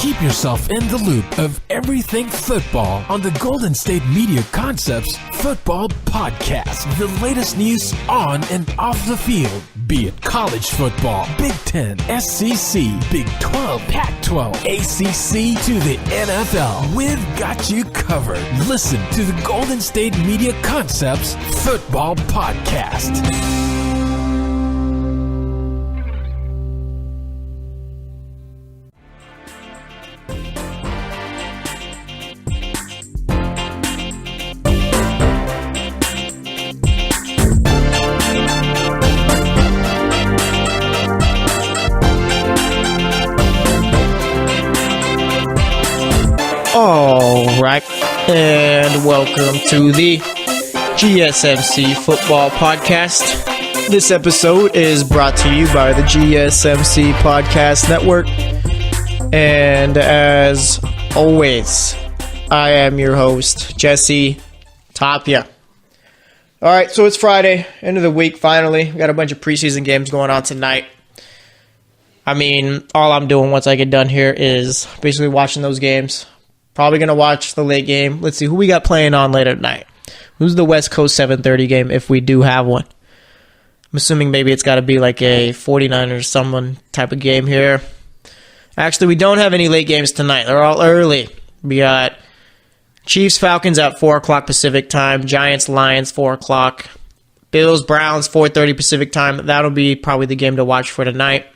Keep yourself in the loop of everything football on the Golden State Media Concepts Football Podcast. The latest news on and off the field, be it college football, Big Ten, SEC, Big 12, Pac-12, ACC to the NFL. We've got you covered. Listen to the Golden State Media Concepts Football Podcast. All right, and welcome to the GSMC Football Podcast. This episode is brought to you by the GSMC Podcast Network. And as always, I am your host, Jesse Tapia. All right, so it's Friday, end of the week, finally. We got a bunch of preseason games going on tonight. I mean, all I'm doing once I get done here is basically watching those games. Probably going to watch the late game. Let's see who we got playing on later tonight. Who's the West Coast 7:30 game if we do have one? I'm assuming maybe it's got to be like a 49ers someone type of game here. Actually, we don't have any late games tonight. They're all early. We got Chiefs Falcons at 4 o'clock Pacific time. Giants Lions 4 o'clock. Bills Browns 4:30 Pacific time. That'll be probably the game to watch for tonight.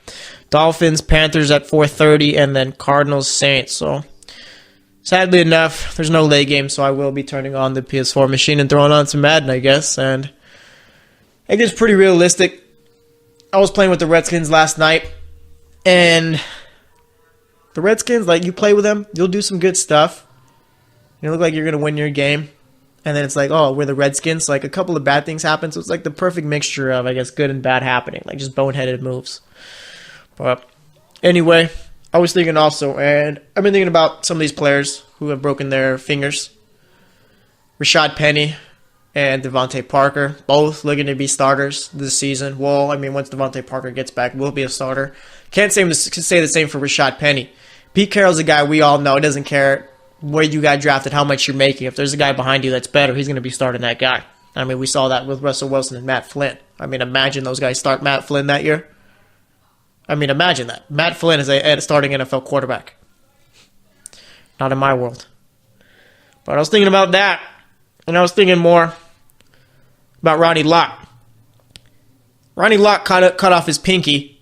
Dolphins Panthers at 4:30, and then Cardinals Saints. So sadly enough, there's no late game, so I will be turning on the PS4 machine and throwing on some Madden, I guess. And I guess pretty realistic. I was playing with the Redskins last night, and the Redskins, like, you play with them, you'll do some good stuff. You look like you're going to win your game, and then it's like, oh, we're the Redskins. So, like, a couple of bad things happen, so it's like the perfect mixture of, I guess, good and bad happening, like just boneheaded moves. But anyway, I was thinking also, and I've been thinking about some of these players who have broken their fingers. Rashad Penny and Devontae Parker, both looking to be starters this season. Well, I mean, once Devontae Parker gets back, will be a starter. Can't say the same for Rashad Penny. Pete Carroll's a guy we all know doesn't care where you got drafted, how much you're making. If there's a guy behind you that's better, he's going to be starting that guy. I mean, we saw that with Russell Wilson and Matt Flynn. I mean, imagine those guys start Matt Flynn that year. I mean, imagine that. Matt Flynn is a starting NFL quarterback. Not in my world. But I was thinking about that, and I was thinking more about Ronnie Lott. Ronnie Lott cut off his pinky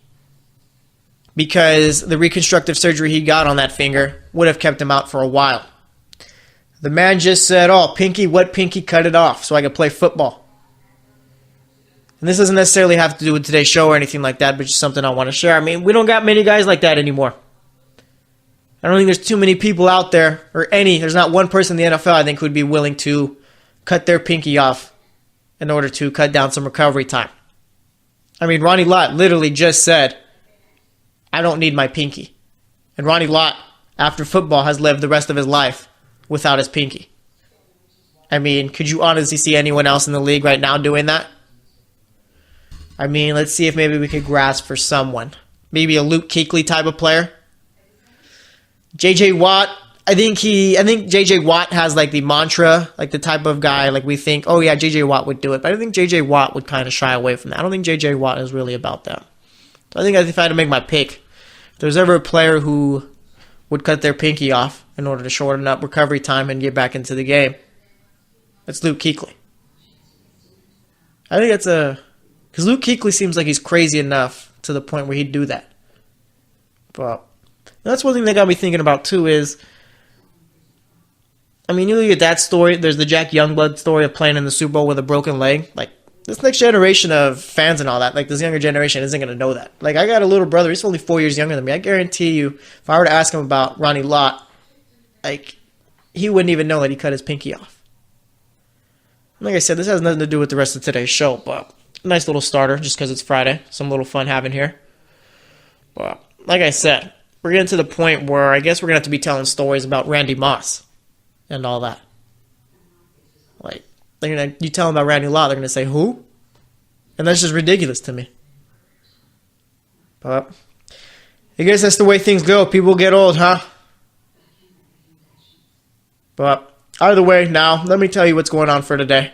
because the reconstructive surgery he got on that finger would have kept him out for a while. The man just said, oh, pinky, what pinky? Cut it off so I could play football. And this doesn't necessarily have to do with today's show or anything like that, but just something I want to share. I mean, we don't got many guys like that anymore. I don't think there's too many people out there, or any. There's not one person in the NFL, I think, who would be willing to cut their pinky off in order to cut down some recovery time. I mean, Ronnie Lott literally just said, I don't need my pinky. And Ronnie Lott, after football, has lived the rest of his life without his pinky. I mean, could you honestly see anyone else in the league right now doing that? I mean, let's see if maybe we could grasp for someone. Maybe a Luke Kuechly type of player. J.J. Watt. I think J.J. Watt has like the mantra, like the type of guy like we think, oh yeah, J.J. Watt would do it. But I think J.J. Watt would kind of shy away from that. I don't think J.J. Watt is really about that. So I think if I had to make my pick, if there's ever a player who would cut their pinky off in order to shorten up recovery time and get back into the game, it's Luke Kuechly. I think that's because Luke Kuechly seems like he's crazy enough to the point where he'd do that. But that's one thing that got me thinking about too is, I mean, you look at that story, there's the Jack Youngblood story of playing in the Super Bowl with a broken leg. Like, this next generation of fans and all that, like this younger generation isn't going to know that. Like, I got a little brother, he's only 4 years younger than me. I guarantee you, if I were to ask him about Ronnie Lott, like, he wouldn't even know that he cut his pinky off. Like I said, this has nothing to do with the rest of today's show, but nice little starter just because it's Friday. Some little fun having here. But like I said, we're getting to the point where I guess we're going to have to be telling stories about Randy Moss and all that. Like, you tell them about Randy Lott, they're going to say, who? And that's just ridiculous to me. But I guess that's the way things go. People get old, huh? But either way, now let me tell you what's going on for today.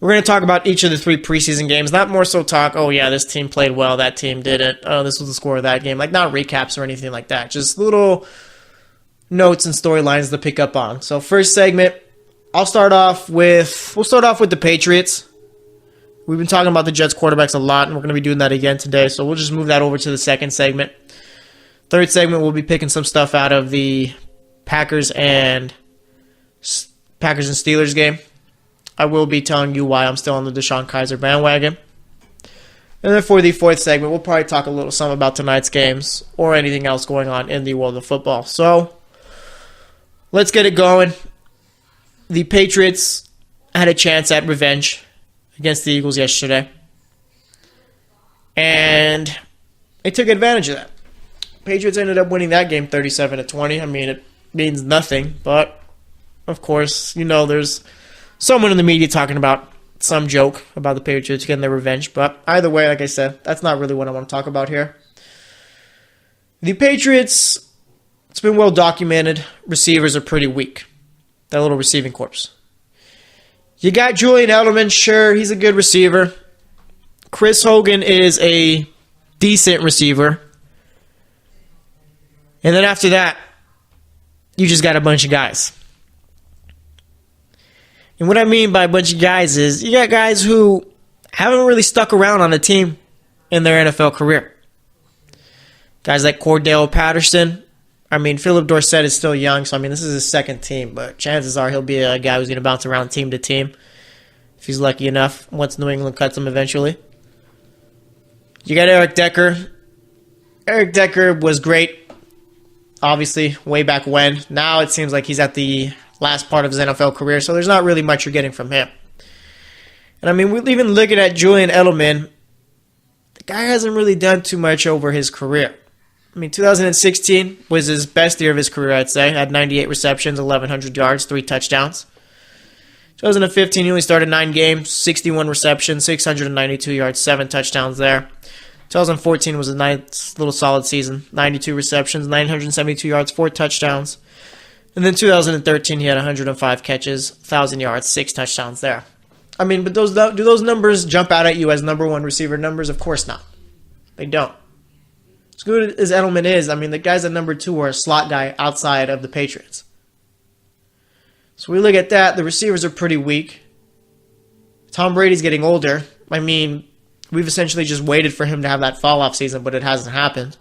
We're going to talk about each of the 3 preseason games. Not more so talk, oh yeah, this team played well, that team didn't. Oh, this was the score of that game. Like, not recaps or anything like that. Just little notes and storylines to pick up on. So first segment, we'll start off with the Patriots. We've been talking about the Jets quarterbacks a lot, and we're going to be doing that again today. So we'll just move that over to the second segment. Third segment, we'll be picking some stuff out of the Packers and Steelers game. I will be telling you why I'm still on the Deshaun Kaiser bandwagon. And then for the fourth segment, we'll probably talk a little something about tonight's games or anything else going on in the world of football. So let's get it going. The Patriots had a chance at revenge against the Eagles yesterday, and they took advantage of that. Patriots ended up winning that game 37-20. I mean, it means nothing, but of course, there's someone in the media talking about some joke about the Patriots getting their revenge. But either way, like I said, that's not really what I want to talk about here. The Patriots, it's been well documented, receivers are pretty weak. That little receiving corps. You got Julian Edelman, sure, he's a good receiver. Chris Hogan is a decent receiver. And then after that, you just got a bunch of guys. And what I mean by a bunch of guys is you got guys who haven't really stuck around on a team in their NFL career. Guys like Cordell Patterson. I mean, Philip Dorsett is still young, so this is his second team, but chances are he'll be a guy who's going to bounce around team to team if he's lucky enough once New England cuts him eventually. You got Eric Decker. Eric Decker was great, obviously, way back when. Now it seems like he's at the last part of his NFL career, so there's not really much you're getting from him. And we're even looking at Julian Edelman. The guy hasn't really done too much over his career. 2016 was his best year of his career, I'd say. Had 98 receptions, 1,100 yards, 3 touchdowns. 2015, he only started 9 games, 61 receptions, 692 yards, 7 touchdowns there. 2014 was a nice little solid season. 92 receptions, 972 yards, 4 touchdowns. And then 2013, he had 105 catches, 1,000 yards, 6 touchdowns there. But do those numbers jump out at you as number one receiver numbers? Of course not. They don't. As good as Edelman is, the guys at number 2 are a slot guy outside of the Patriots. So we look at that. The receivers are pretty weak. Tom Brady's getting older. We've essentially just waited for him to have that fall-off season, but it hasn't happened.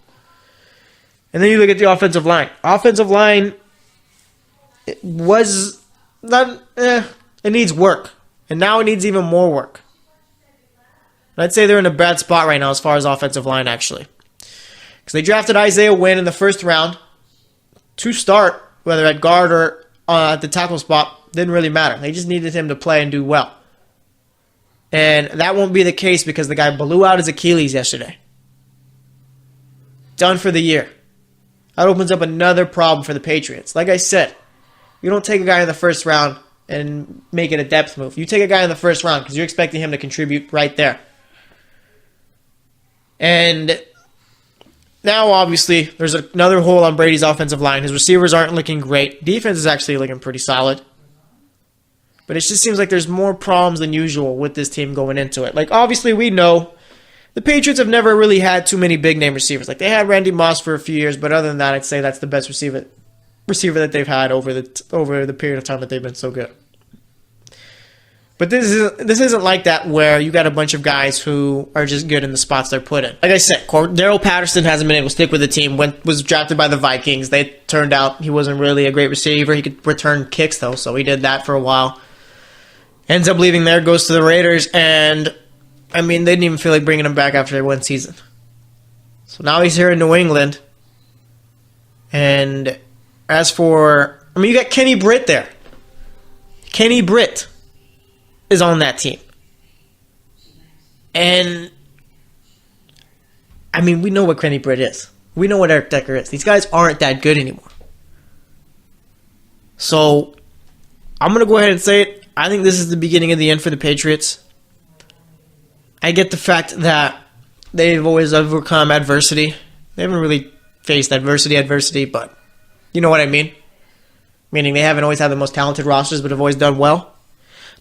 And then you look at the offensive line. Offensive line, it was not, it needs work. And now it needs even more work. And I'd say they're in a bad spot right now as far as offensive line, actually. Because they drafted Isaiah Wynn in the first round to start, whether at guard or at the tackle spot, didn't really matter. They just needed him to play and do well. And that won't be the case because the guy blew out his Achilles yesterday. Done for the year. That opens up another problem for the Patriots. Like I said, you don't take a guy in the first round and make it a depth move. You take a guy in the first round because you're expecting him to contribute right there. And now, obviously, there's another hole on Brady's offensive line. His receivers aren't looking great. Defense is actually looking pretty solid. But it just seems like there's more problems than usual with this team going into it. Obviously, we know the Patriots have never really had too many big-name receivers. They had Randy Moss for a few years, but other than that, I'd say that's the best receiver that they've had over the period of time that they've been so good. But this isn't like that where you got a bunch of guys who are just good in the spots they're put in. Like I said, Cordell Patterson hasn't been able to stick with the team. Was drafted by the Vikings. They turned out he wasn't really a great receiver. He could return kicks, though, so he did that for a while. Ends up leaving there, goes to the Raiders, and, they didn't even feel like bringing him back after one season. So now he's here in New England. And as for, you got Kenny Britt there. Kenny Britt is on that team. And, we know what Kenny Britt is. We know what Eric Decker is. These guys aren't that good anymore. So, I'm going to go ahead and say it. I think this is the beginning of the end for the Patriots. I get the fact that they've always overcome adversity. They haven't really faced adversity, but you know what I mean. meaning they haven't always had the most talented rosters, but have always done well.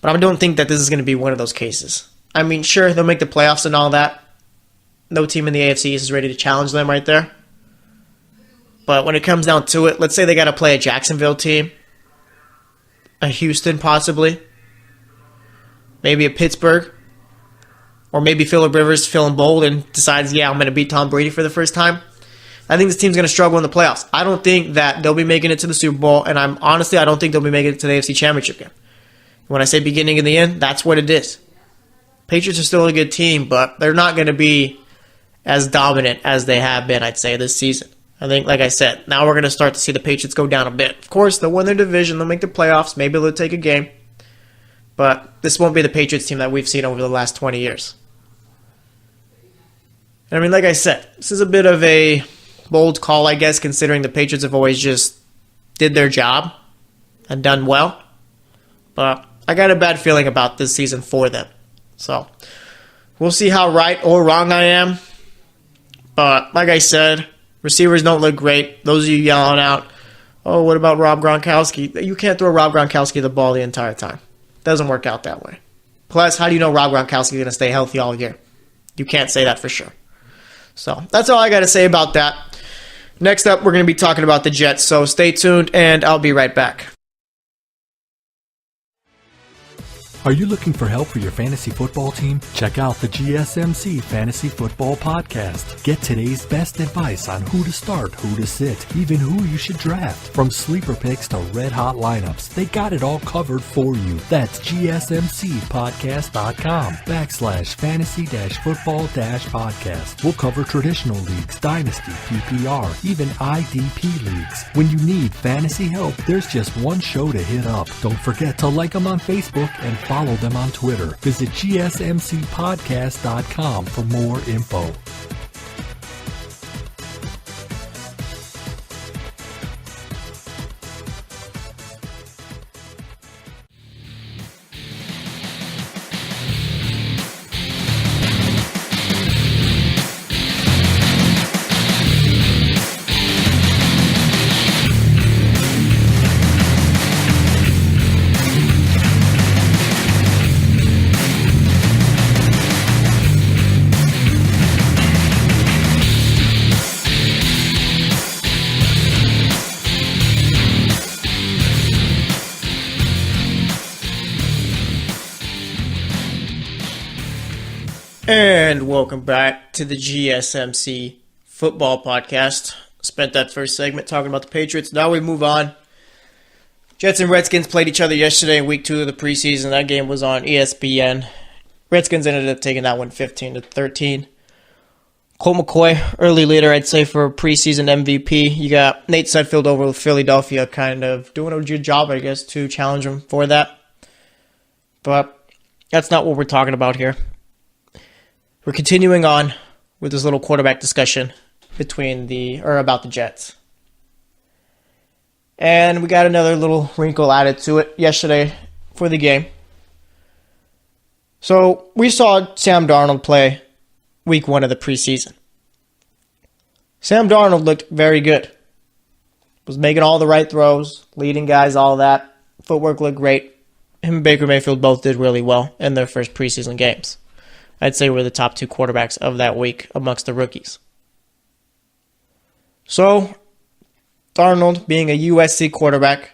But I don't think that this is going to be one of those cases. I mean, sure, they'll make the playoffs and all that. No team in the AFC is ready to challenge them right there. But when it comes down to it, let's say they got to play a Jacksonville team, a Houston possibly, maybe a Pittsburgh, or maybe Phillip Rivers feeling bold and decides, yeah, I'm going to beat Tom Brady for the first time. I think this team's going to struggle in the playoffs. I don't think that they'll be making it to the Super Bowl, and I don't think they'll be making it to the AFC Championship game. When I say beginning and the end, that's what it is. Patriots are still a good team, but they're not going to be as dominant as they have been, I'd say, this season. I think, like I said, now we're going to start to see the Patriots go down a bit. Of course, they'll win their division, they'll make the playoffs, maybe they'll take a game. But this won't be the Patriots team that we've seen over the last 20 years. I mean, like I said, this is a bit of a bold call, I guess, considering the Patriots have always just did their job and done well. But I got a bad feeling about this season for them. So, we'll see how right or wrong I am. But, like I said, receivers don't look great. Those of you yelling out, oh, what about Rob Gronkowski? You can't throw Rob Gronkowski the ball the entire time. Doesn't work out that way. Plus, how do you know Rob Gronkowski is going to stay healthy all year? You can't say that for sure. So, that's all I got to say about that. Next up, we're going to be talking about the Jets. So, stay tuned, and I'll be right back. Are you looking for help for your fantasy football team? Check out the GSMC Fantasy Football Podcast. Get today's best advice on who to start, who to sit, even who you should draft. From sleeper picks to red-hot lineups, they got it all covered for you. That's gsmcpodcast.com/fantasy-football-podcast. We'll cover traditional leagues, dynasty, PPR, even IDP leagues. When you need fantasy help, there's just one show to hit up. Don't forget to like them on Facebook and follow them on Twitter. Visit gsmcpodcast.com for more info. And welcome back to the GSMC Football Podcast. Spent that first segment talking about the Patriots. Now we move on. Jets and Redskins played each other yesterday in week 2 of the preseason. That game was on ESPN. Redskins ended up taking that one 15-13. Colt McCoy, early leader, I'd say, for preseason MVP. You got Nate Sudfeld over with Philadelphia kind of doing a good job, I guess, to challenge him for that. But that's not what we're talking about here. We're continuing on with this little quarterback discussion about the Jets. And we got another little wrinkle added to it yesterday for the game. So we saw Sam Darnold play week 1 of the preseason. Sam Darnold looked very good. Was making all the right throws, leading guys, all that. Footwork looked great. Him and Baker Mayfield both did really well in their first preseason games. I'd say we're the top 2 quarterbacks of that week amongst the rookies. So, Darnold being a USC quarterback,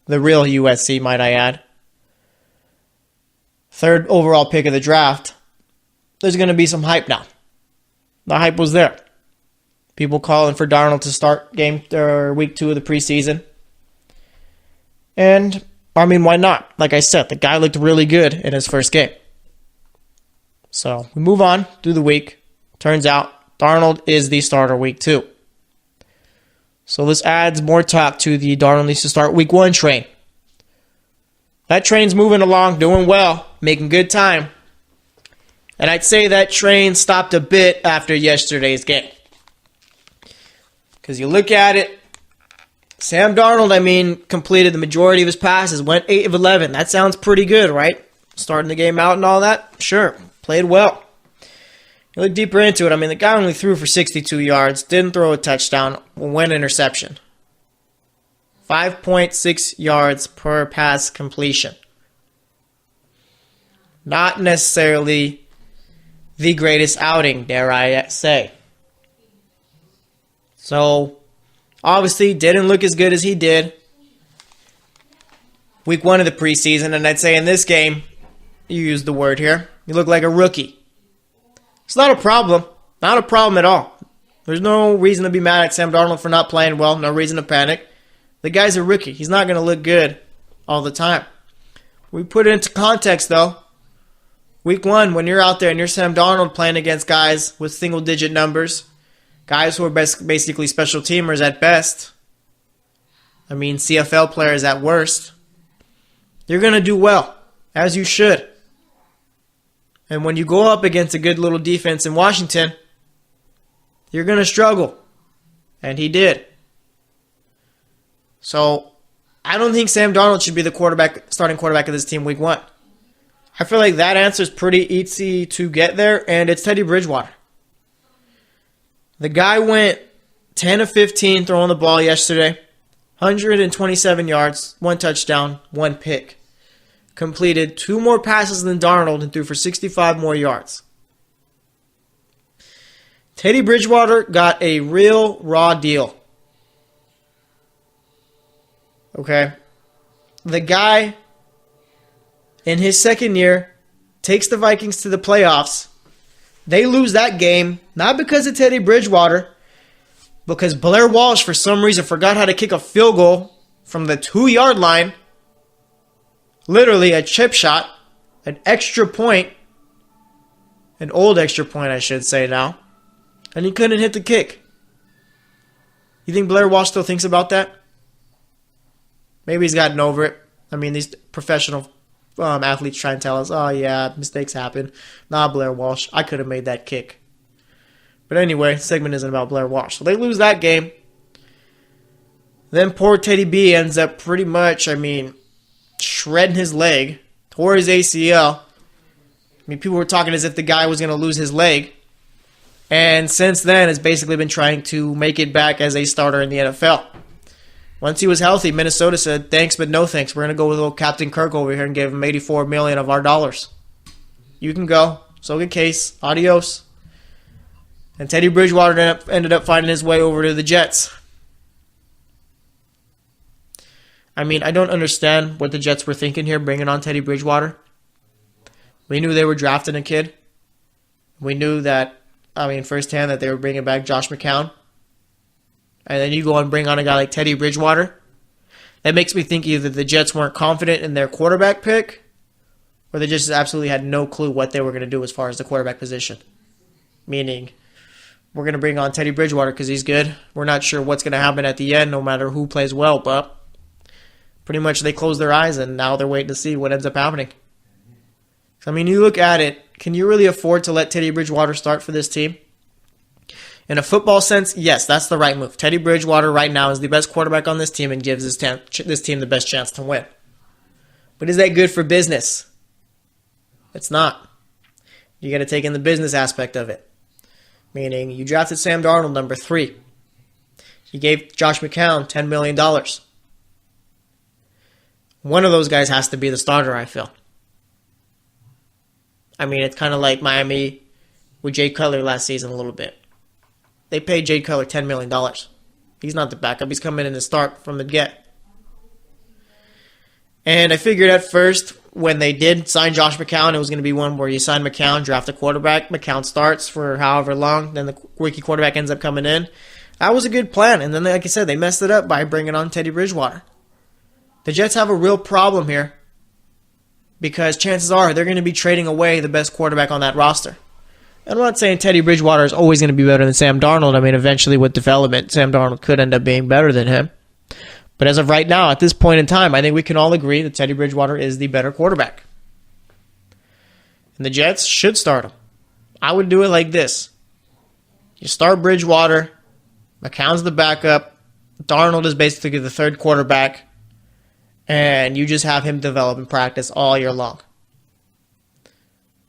the real USC, might I add, 3rd overall pick of the draft, there's going to be some hype now. The hype was there. People calling for Darnold to start week 2 of the preseason. And, I mean, why not? Like I said, the guy looked really good in his first game. So, we move on through the week. Turns out, Darnold is the starter week 2. So, this adds more talk to the Darnold needs to start week 1 train. That train's moving along, doing well, making good time. And I'd say that train stopped a bit after yesterday's game. Because you look at it, Sam Darnold, completed the majority of his passes, went 8 of 11. That sounds pretty good, right? Starting the game out and all that? Sure. Played well. You look deeper into it, the guy only threw for 62 yards, didn't throw a touchdown, one interception. 5.6 yards per pass completion. Not necessarily the greatest outing, dare I say. So, obviously, didn't look as good as he did week 1 of the preseason, and I'd say in this game, you used the word here, you look like a rookie. It's not a problem. Not a problem at all. There's no reason to be mad at Sam Darnold for not playing well. No reason to panic. The guy's a rookie. He's not going to look good all the time. We put it into context, though. Week 1, when you're out there and you're Sam Darnold playing against guys with single-digit numbers, guys who are basically special teamers at best, I mean CFL players at worst, you're going to do well, as you should. And when you go up against a good little defense in Washington, you're going to struggle. And he did. So, I don't think Sam Darnold should be the starting quarterback of this team week 1. I feel like that answer is pretty easy to get there, and it's Teddy Bridgewater. The guy went 10 of 15 throwing the ball yesterday. 127 yards, 1 touchdown, 1 pick. Completed 2 more passes than Darnold and threw for 65 more yards. Teddy Bridgewater got a real raw deal. Okay? The guy, in his second year, takes the Vikings to the playoffs. They lose that game, not because of Teddy Bridgewater, because Blair Walsh, for some reason, forgot how to kick a field goal from the 2-yard line. Literally a chip shot, an extra point, an old extra point, I should say now, and he couldn't hit the kick. You think Blair Walsh still thinks about that? Maybe he's gotten over it. I mean, these professional athletes try and tell us, oh yeah, mistakes happen. Nah, Blair Walsh, I could have made that kick. But anyway, the segment isn't about Blair Walsh. So they lose that game. Then poor Teddy B ends up pretty much, shredding his leg, tore his ACL. People were talking as if the guy was going to lose his leg. And since then, has basically been trying to make it back as a starter in the NFL. Once he was healthy, Minnesota said, thanks, but no thanks. We're going to go with old Captain Kirk over here and give him $84 million of our dollars. You can go. So good case. Adios. And Teddy Bridgewater ended up finding his way over to the Jets. I don't understand what the Jets were thinking here, bringing on Teddy Bridgewater. We knew they were drafting a kid. We knew that, firsthand that they were bringing back Josh McCown. And then you go and bring on a guy like Teddy Bridgewater. That makes me think either the Jets weren't confident in their quarterback pick, or they just absolutely had no clue what they were going to do as far as the quarterback position. Meaning, we're going to bring on Teddy Bridgewater because he's good. We're not sure what's going to happen at the end, no matter who plays well, but pretty much they closed their eyes and now they're waiting to see what ends up happening. You look at it, can you really afford to let Teddy Bridgewater start for this team? In a football sense, yes, that's the right move. Teddy Bridgewater right now is the best quarterback on this team and gives this team the best chance to win. But is that good for business? It's not. You got to take in the business aspect of it. Meaning, you drafted Sam Darnold, number 3. You gave Josh McCown $10 million. One of those guys has to be the starter, I feel. It's kind of like Miami with Jay Cutler last season a little bit. They paid Jay Cutler $10 million. He's not the backup. He's coming in to start from the get. And I figured at first, when they did sign Josh McCown, it was going to be one where you sign McCown, draft a quarterback, McCown starts for however long, then the rookie quarterback ends up coming in. That was a good plan. And then, like I said, they messed it up by bringing on Teddy Bridgewater. The Jets have a real problem here because chances are they're going to be trading away the best quarterback on that roster. And I'm not saying Teddy Bridgewater is always going to be better than Sam Darnold. Eventually with development, Sam Darnold could end up being better than him. But as of right now, at this point in time, I think we can all agree that Teddy Bridgewater is the better quarterback. And the Jets should start him. I would do it like this. You start Bridgewater, McCown's the backup, Darnold is basically the third quarterback, and you just have him develop and practice all year long.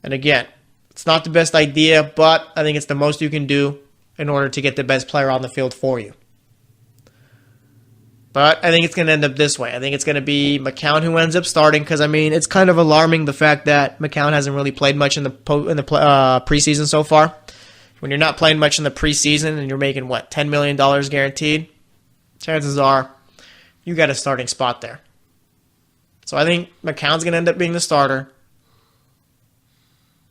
And again, it's not the best idea, but I think it's the most you can do in order to get the best player on the field for you. But I think it's going to end up this way. I think it's going to be McCown who ends up starting because, it's kind of alarming the fact that McCown hasn't really played much in the preseason so far. When you're not playing much in the preseason and you're making, $10 million guaranteed, chances are you got a starting spot there. So I think McCown's going to end up being the starter.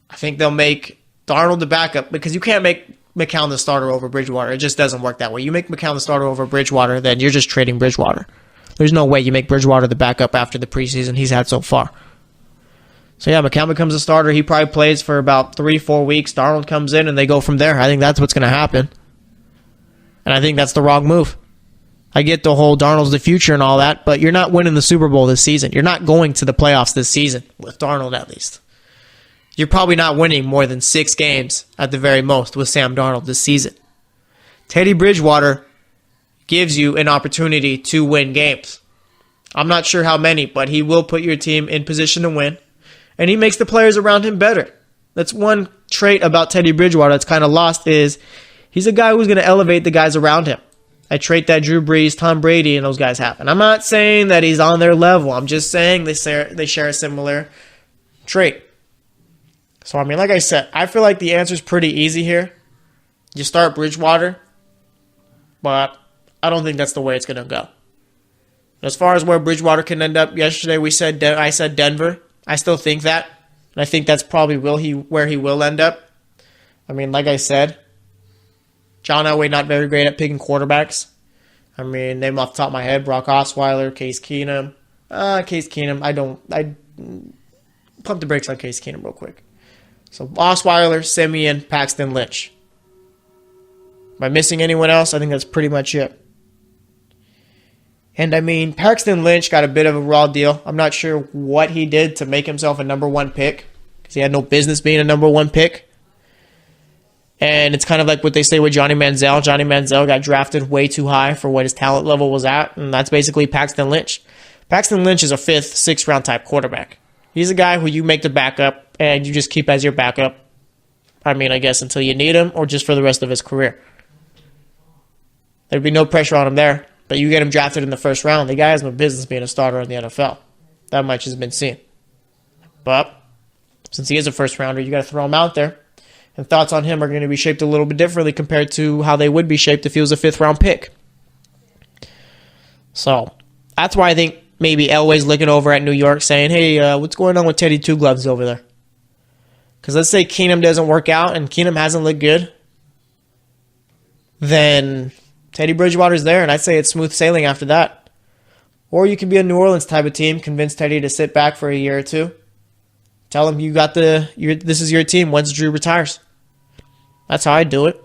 I think they'll make Darnold the backup because you can't make McCown the starter over Bridgewater. It just doesn't work that way. You make McCown the starter over Bridgewater, then you're just trading Bridgewater. There's no way you make Bridgewater the backup after the preseason he's had so far. So yeah, McCown becomes a starter. He probably plays for about 3-4 weeks. Darnold comes in and they go from there. I think that's what's going to happen. And I think that's the wrong move. I get the whole Darnold's the future and all that, but you're not winning the Super Bowl this season. You're not going to the playoffs this season, with Darnold at least. You're probably not winning more than 6 games at the very most with Sam Darnold this season. Teddy Bridgewater gives you an opportunity to win games. I'm not sure how many, but he will put your team in position to win, and he makes the players around him better. That's one trait about Teddy Bridgewater that's kind of lost is he's a guy who's going to elevate the guys around him. A trait that Drew Brees, Tom Brady, and those guys have. And I'm not saying that he's on their level. I'm just saying they share a similar trait. So, like I said, I feel like the answer's pretty easy here. You start Bridgewater, but I don't think that's the way it's going to go. As far as where Bridgewater can end up, yesterday I said Denver. I still think that. And I think that's probably where he will end up. Like I said, John Elway not very great at picking quarterbacks. Name off the top of my head, Brock Osweiler, Case Keenum. I pump the brakes on Case Keenum real quick. So Osweiler, Simeon, Paxton Lynch. Am I missing anyone else? I think that's pretty much it. And Paxton Lynch got a bit of a raw deal. I'm not sure what he did to make himself a number 1 pick because he had no business being a number 1 pick. And it's kind of like what they say with Johnny Manziel. Johnny Manziel got drafted way too high for what his talent level was at, and that's basically Paxton Lynch. Paxton Lynch is a 5th, 6th round type quarterback. He's a guy who you make the backup and you just keep as your backup. I guess until you need him or just for the rest of his career. There'd be no pressure on him there, but you get him drafted in the 1st round. The guy has no business being a starter in the NFL. That much has been seen. But since he is a 1st rounder, you got to throw him out there. And thoughts on him are going to be shaped a little bit differently compared to how they would be shaped if he was a 5th round pick. So that's why I think maybe Elway's looking over at New York saying, hey, what's going on with Teddy Two Gloves over there? Because let's say Keenum doesn't work out and Keenum hasn't looked good, then Teddy Bridgewater's there, and I'd say it's smooth sailing after that. Or you can be a New Orleans type of team, convince Teddy to sit back for a year or two. Tell him this is your team once Drew retires. That's how I do it.